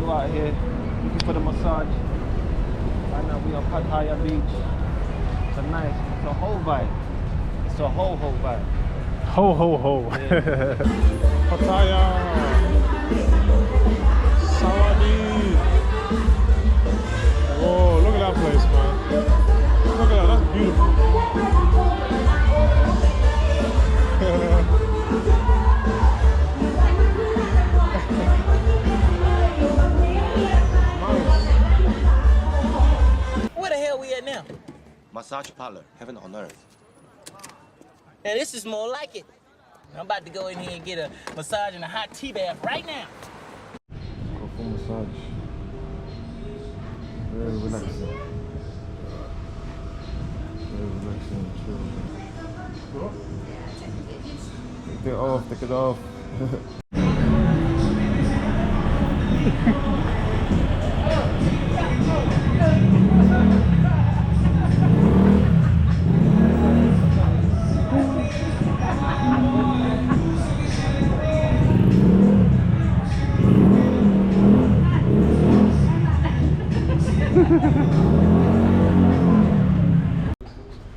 you out here looking for the massage. Right now we on Pattaya Beach. It's a whole vibe. It's a whole vibe. Ho ho ho. Yeah. Pattaya. Sawadee. Whoa, look at that place, man. Look at that, that's beautiful. Where the hell we at now? Massage parlor, heaven on earth. Now this is more like it. I'm about to go in here and get a massage and a hot tea bath right now. Go for massage. Very relaxing. Very relaxing and chill. Take it off, take it off.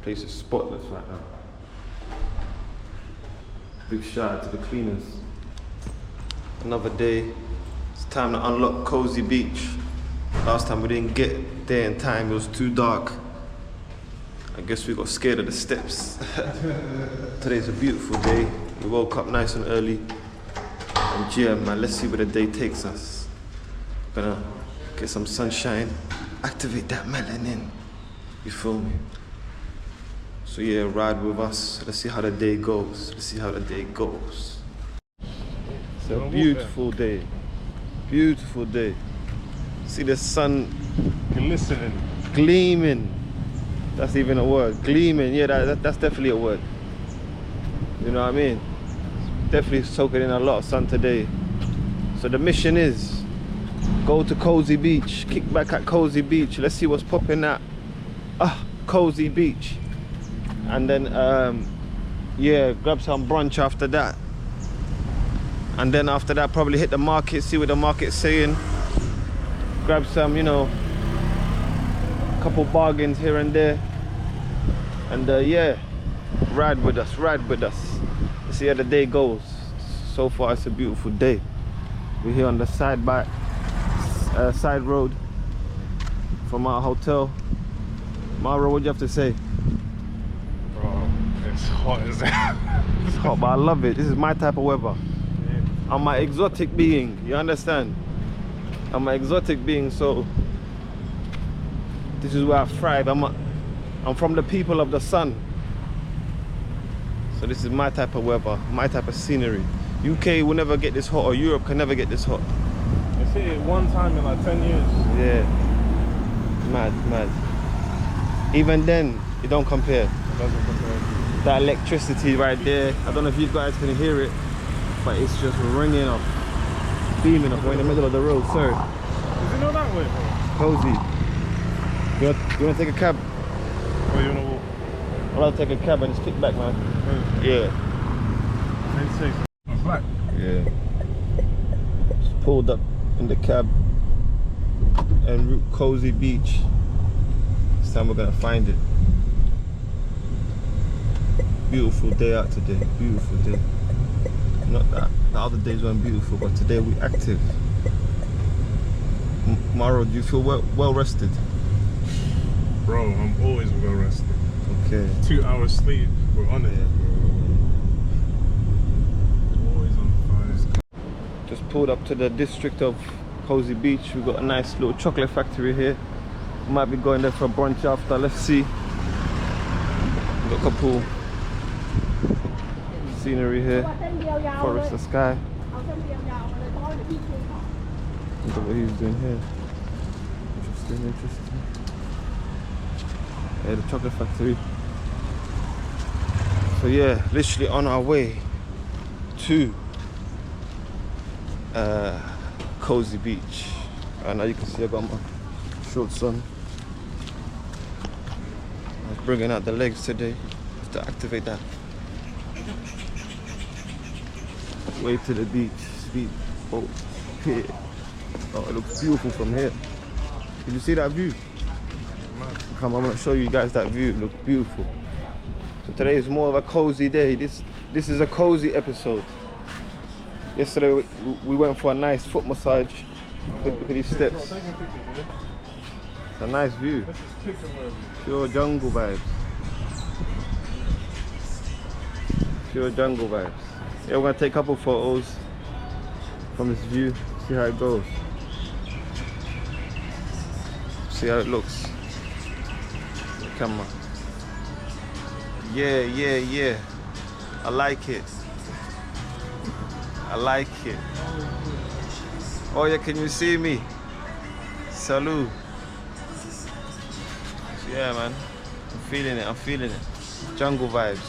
Place is spotless right now. Big shout out to the cleaners. Another day. It's time to unlock Cozy Beach. Last time we didn't get there in time, it was too dark. I guess we got scared of the steps. Today's a beautiful day. We woke up nice and early. And yeah, man, let's see where the day takes us. Gonna get some sunshine, activate that melanin. You feel me? So yeah, ride with us. Let's see how the day goes. Let's see how the day goes. It's a beautiful day. Beautiful day. See the sun Glistening. gleaming. That's even a word. Gleaming. Yeah, that's definitely a word. You know what I mean? Definitely soaking in a lot of sun today. So the mission is go to Cozy Beach. Kick back at Cozy Beach. Let's see what's popping at Cozy Beach. And then yeah, grab some brunch after that, and then after that probably hit the market, see what the market's saying, grab some, you know, couple bargains here and there, and yeah, ride with us. Let's see how the day goes. So far it's a beautiful day. We're here on the side road from our hotel. Mara, what do you have to say? It's hot as hell. It's hot, but I love it. This is my type of weather. Yeah. I'm an exotic being, you understand? I'm an exotic being, so this is where I thrive. I'm from the people of the sun. So this is my type of weather, my type of scenery. UK will never get this hot, or Europe can never get this hot. I see it one time in like 10 years. Yeah. Mad. Even then, it don't compare. It doesn't compare. That electricity right there, I don't know if you guys can hear it, but it's just ringing off, beaming off. We're in the middle of the road, sir. Is it not that way, bro? Cozy. You want to take a cab? Or you wanna walk? I'll have to take a cab and just kick back, man. Yeah. Black. Yeah. Just pulled up in the cab en route Cozy Beach. This time we're gonna find it. Beautiful day out today. Beautiful day. Not that the other days weren't beautiful, but today we're active. Maro, do you feel well rested? Bro, I'm always well rested. Okay. 2 hours sleep, we're on it. Always on fire. Just pulled up to the district of Cozy Beach. We've got a nice little chocolate factory here. Might be going there for brunch after. Let's see. We've got a couple scenery here. Forest, the sky. Look at what he's doing here. Interesting. Yeah, the chocolate factory. So yeah, literally on our way to Cozy Beach. And now you can see I got my shorts on. I was bringing out the legs today just to activate that. Way to the beach, speed boat pier. Oh, it looks beautiful from here. Did you see that view? Come, I'm gonna show you guys that view. It looks beautiful. So today is more of a cozy day. This is a cozy episode. Yesterday we went for a nice foot massage. Look at these steps. It's a nice view. Pure jungle vibes. Pure jungle vibes. Yeah, we're gonna take a couple photos from this view. See how it goes. See how it looks. Camera. Yeah. I like it. I like it. Oh yeah, can you see me? Salute. Yeah, man. I'm feeling it. Jungle vibes.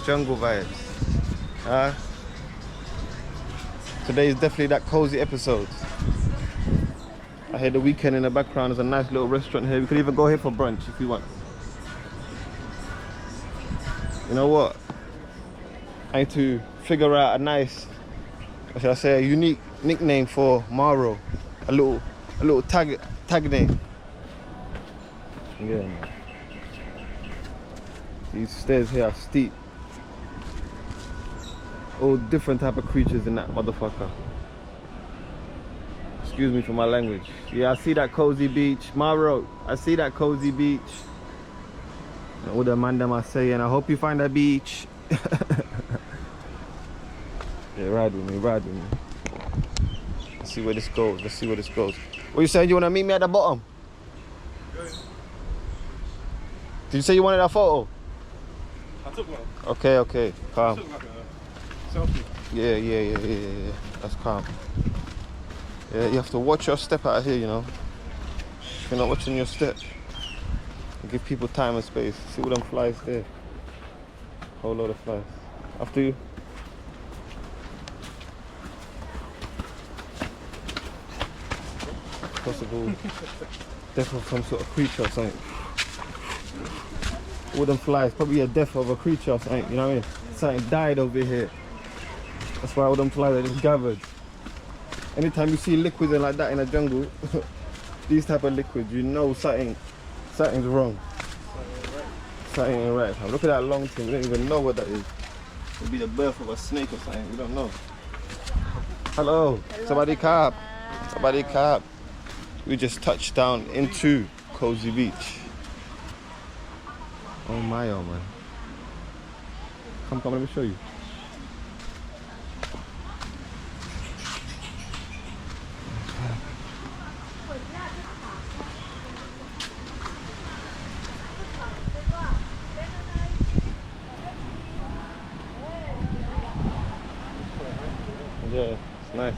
Today is definitely that cozy episode. I hear the weekend in the background. There's a nice little restaurant here. We could even go here for brunch if you want. You know what? I need to figure out a nice, or should I say, a unique nickname for Maro. A little tag name. Yeah, man. These stairs here are steep. All different type of creatures in that motherfucker. Excuse me for my language. Yeah, I see that cozy beach. Maro, I see that cozy beach. And all the man them are saying, I hope you find a beach. Yeah, ride with me. Let's see where this goes. What you saying? You want to meet me at the bottom? Did you say you wanted a photo? I took one. Okay, calm. I took like a selfie. Yeah. That's calm. Yeah, you have to watch your step out here, you know. If you're not watching your step, you give people time and space. See all them flies there. Whole load of flies. After you. Possible death of some sort of creature or something. All them flies, probably a death of a creature or something, you know what I mean? Something died over here. That's why all them flies are just gathered. Anytime you see liquids like that in the jungle, these type of liquids, you know something's wrong. Something ain't right. Now look at that long thing, we don't even know what that is. It'll be the birth of a snake or something, we don't know. Hello. Somebody cab. We just touched down into Cozy Beach. Oh man. Come, let me show you. Yeah, it's nice.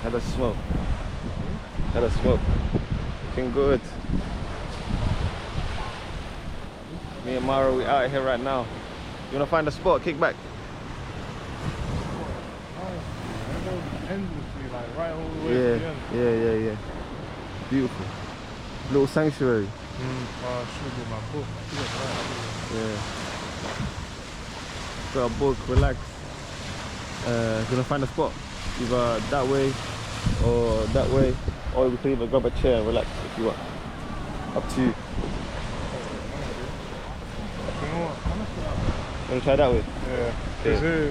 Had a smoke. Looking good. Me and Maro, we out here right now. You wanna find a spot? Kick back. Endlessly, like right all the way to the end. Yeah. Beautiful. Little sanctuary. I should get my book. Yeah. Got a book, relax. Gonna find a spot. Either that way or that way. Or we can even grab a chair and relax if you want. Up to you. Wanna try that way? Yeah.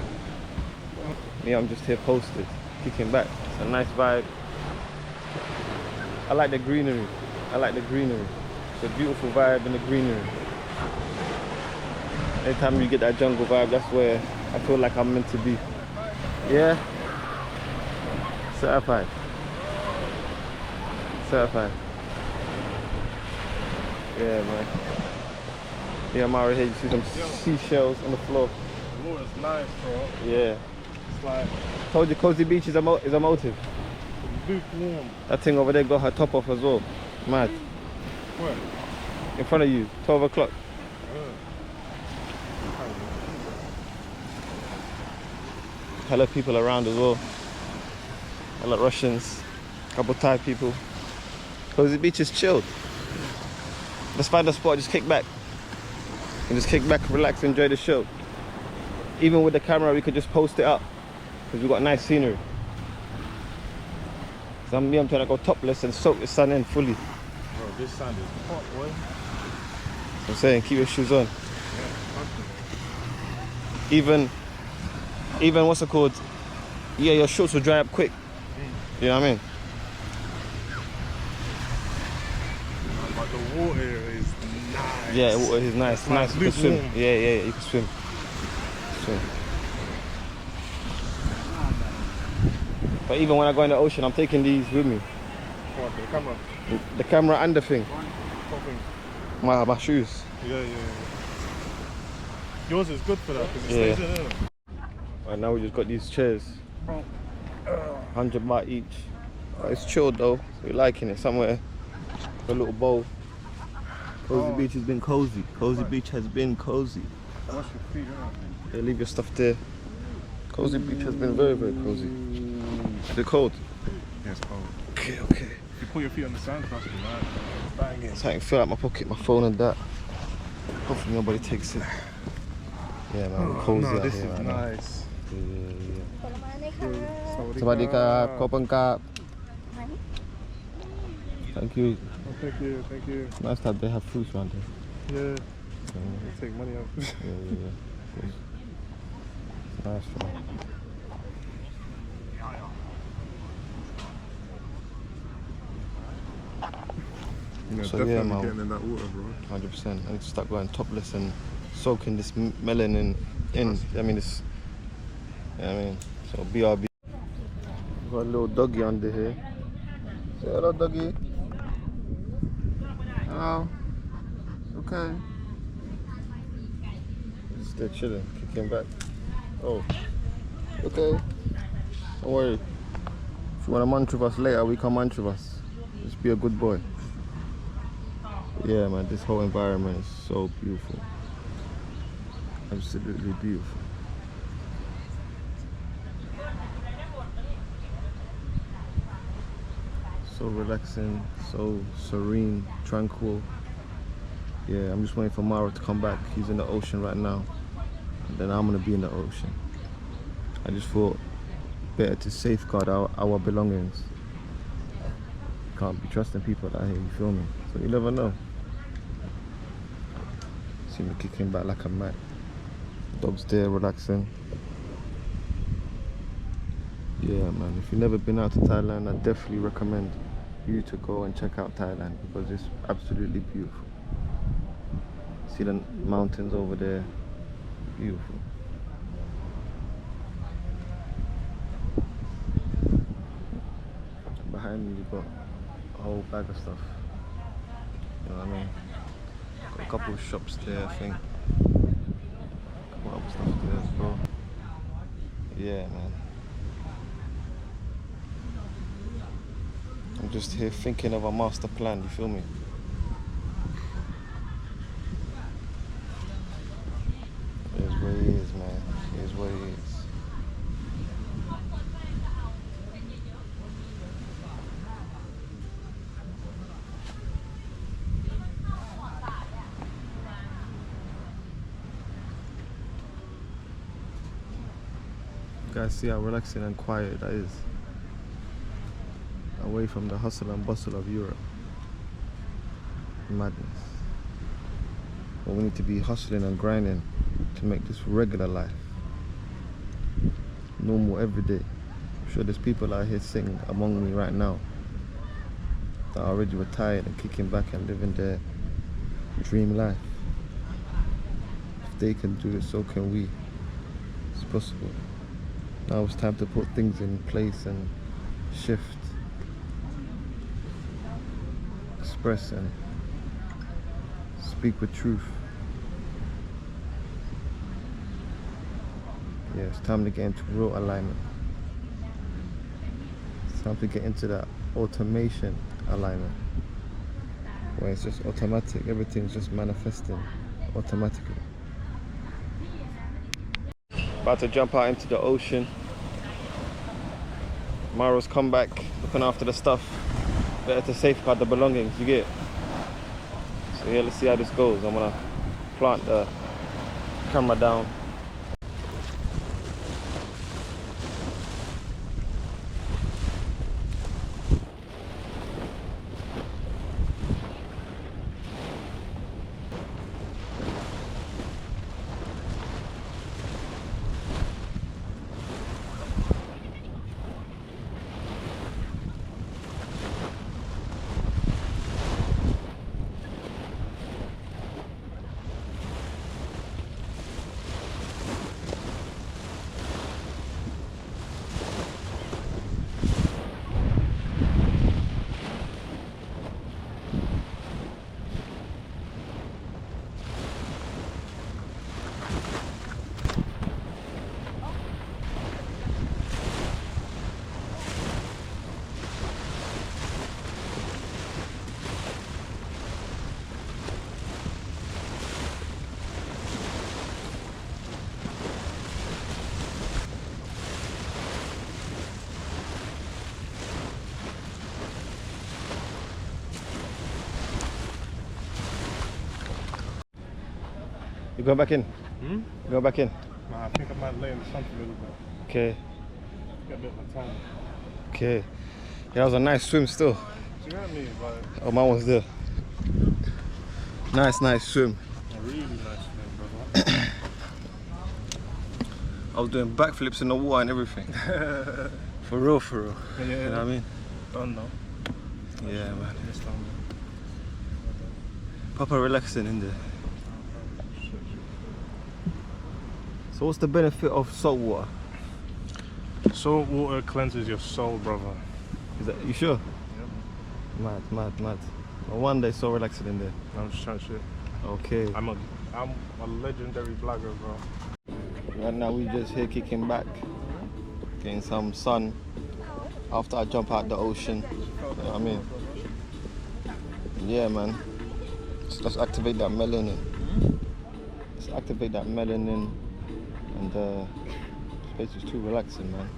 Yeah, I'm just here posted, kicking back. It's a nice vibe. I like the greenery. It's a beautiful vibe in the greenery. Anytime you get that jungle vibe, that's where I feel like I'm meant to be. Yeah? Certified. Yeah, man. Yeah, I'm out here. You see some seashells on the floor. The water's nice, bro. Yeah. It's like... Told you Cozy Beach is a motive. lukewarm. That thing over there got her top off as well. Mad. Where? In front of you, 12 o'clock. Hella people around as well. Hella Russians. Couple Thai people. Cozy Beach is chilled. Let's find a spot, just kick back. And just kick back, relax, enjoy the show. Even with the camera, we could just post it up. Because we've got nice scenery. So I'm trying to go topless and soak the sun in fully. Bro, this sand is hot, boy. So I'm saying, keep your shoes on. Yeah, Even what's it called? Yeah, your shorts will dry up quick. You know what I mean? but the water is nice. Yeah, the water is nice. It's like Nice, you can swim. lukewarm. Yeah, you can swim. But even when I go in the ocean, I'm taking these with me. What, the camera? The camera and the thing. What thing? My shoes. Yeah. Yours is good for that because it stays in there. Right now we just got these chairs. 100 baht each. But it's chilled though. We're liking it somewhere. A little bowl. Cozy Beach has been cozy. Cozy Beach has been cozy. Wash your feet, innit? Yeah, leave your stuff there. Cozy Beach has been very, very cozy. Is it cold? Yeah, it's cold. Okay. If you put your feet on the sand, trust me, man. Bang it. So I can fill out my pocket, my phone and that. Hopefully nobody takes it. Yeah man, we're cozy No, out this here is right now. nice. Sawadika, Kopanka. Thank you. Oh, thank you. Nice that they have fruits around here. Yeah. They take money out. Yeah. It's nice, bro. Yeah, So, definitely yeah, man. getting in that water, bro. 100%. I need to start going topless and soaking this melanin in. I mean, it's. Yeah, I mean, so BRB. Got a little doggy under here. Say hello, doggy. Hello. Okay. Still chilling, kicking back. Oh. Okay. Don't worry. If you want to munch with us later, we can munch with us. Just be a good boy. Yeah, man, this whole environment is so beautiful. Absolutely beautiful. So relaxing, so serene, tranquil. Yeah, I'm just waiting for Mara to come back. He's in the ocean right now. And then I'm gonna be in the ocean. I just thought better to safeguard our belongings. Can't be trusting people out here, you feel me? So you never know. See me kicking back like a mat. Dog's there relaxing. Yeah man, if you've never been out to Thailand, I definitely recommend you to go and check out Thailand because it's absolutely beautiful. See the mountains over there, beautiful. Behind me you've got a whole bag of stuff. You know what I mean? Got a couple of shops there, I think. A couple of other stuff there as well. Yeah, man. I'm just here thinking of a master plan, you feel me? It is what it is, man. It is what it is. You guys see how relaxing and quiet that is. Away from the hustle and bustle of Europe. Madness. But we need to be hustling and grinding to make this regular life. Normal every day. I'm sure there's people out here sitting among me right now that are already retired and kicking back and living their dream life. If they can do it, so can we. It's possible. Now it's time to put things in place and shift. Express and speak with truth. Yeah, it's time to get into real alignment. It's time to get into that automation alignment, where it's just automatic, everything's just manifesting automatically. About to jump out into the ocean. Maro's come back, looking after the stuff. Better to safeguard the belongings, you get it? So yeah, let's see how this goes. I'm gonna plant the camera down. You go back in? Hmm? Go back in? Nah, I think I might lay in the sun for a little bit. Okay. Get a bit of a tan. Okay. Yeah, that was a nice swim still. Do you know what I mean? Like, Oh, my one's there. Nice swim. a really nice thing, brother. I was doing backflips in the water and everything. For real. Yeah. You know what I mean? Done now. Yeah, man. This time, man. Proper relaxing in there. So what's the benefit of salt water? Salt water cleanses your soul, brother. Is that, you sure? Yeah. Mad. No wonder it's so relaxing in there. I'm just trying shit. Okay. I'm a legendary blogger, bro. Right now we just here kicking back, getting some sun after I jump out the ocean. You know what I mean? Yeah, man. So let's activate that melanin. Let's activate that melanin, and this place is too relaxing, man.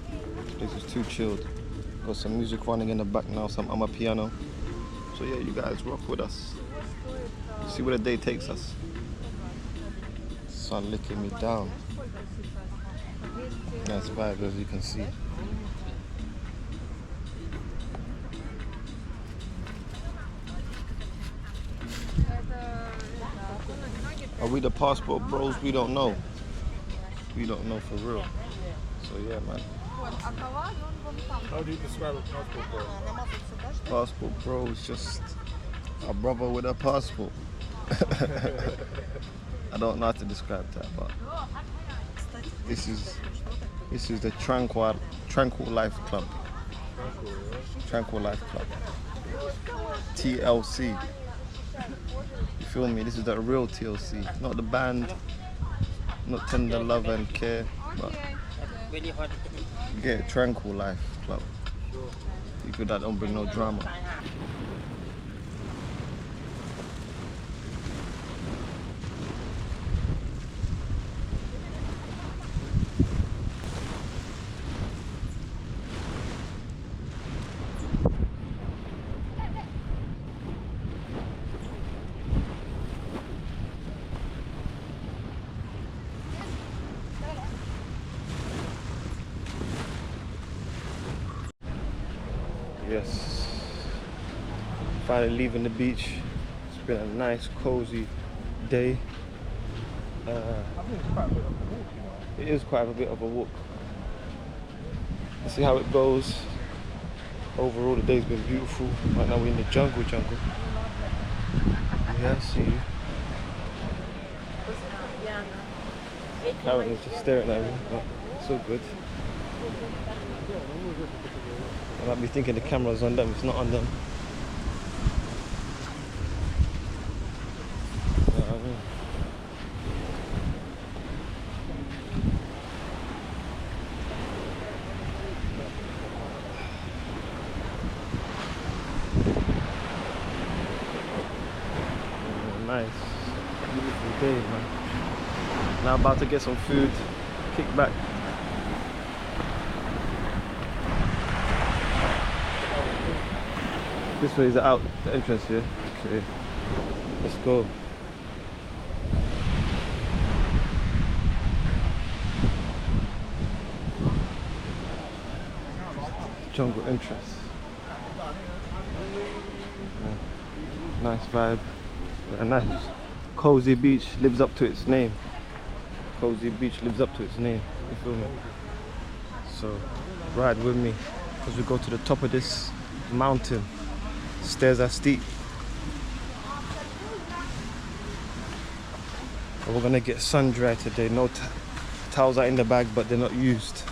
This place is too chilled. Got some music running in the back now, some piano. So yeah, you guys rock with us. See where the day takes us. Sun licking me down. Nice vibe, as you can see. Are we the passport bros? We don't know. We don't know for real. So yeah, man. How do you describe a passport, bro? Passport bro is just a brother with a passport. I don't know how to describe that, but this is the Tranquil Life Club. Tranquil Life Club. TLC. You feel me? This is the real TLC, not the band, not Tender Love and Care, but get Tranquil Life Club. People that don't bring no drama. Yes, finally leaving the beach. It's been a nice, cozy day. I think it's quite a bit of a walk, you know. It is quite a bit of a walk. Let's see how it goes. Overall, the day's been beautiful. Right now we're in the jungle. Yeah, I see you. Karen is just staring at me, but it's all good. I might be thinking the camera's on them, it's not on them. You know what I mean? Nice, beautiful day, man. Now about to get some food, kick back. This way is the entrance here. Okay, let's go. Jungle entrance. Yeah. Nice vibe. A nice cozy beach lives up to its name. Cozy beach lives up to its name. You feel me? So ride with me as we go to the top of this mountain. Stairs are steep. But we're gonna get sun dry today. No towels are in the bag, but they're not used.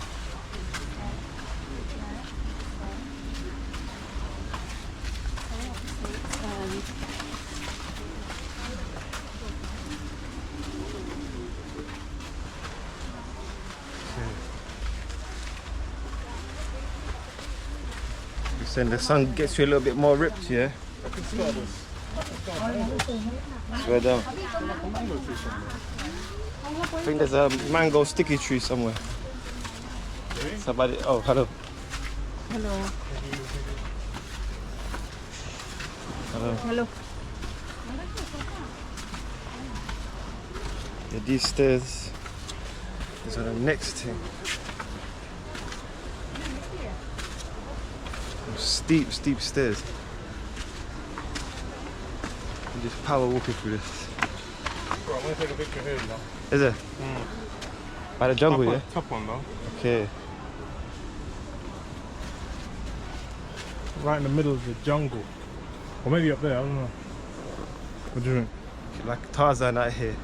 Saying the sun gets you a little bit more ripped, yeah? Swear down. I think there's a mango sticky tree somewhere. Somebody, oh, hello. Hello. Hello. Hello. Yeah, these stairs is on the next thing. Steep, steep stairs. I'm just power walking through this. Bro, I'm gonna take a picture here, you know. Is it? By the jungle, yeah? Top one, though. Okay. Right in the middle of the jungle. Or maybe up there, I don't know. What do you think? Like Tarzan out here.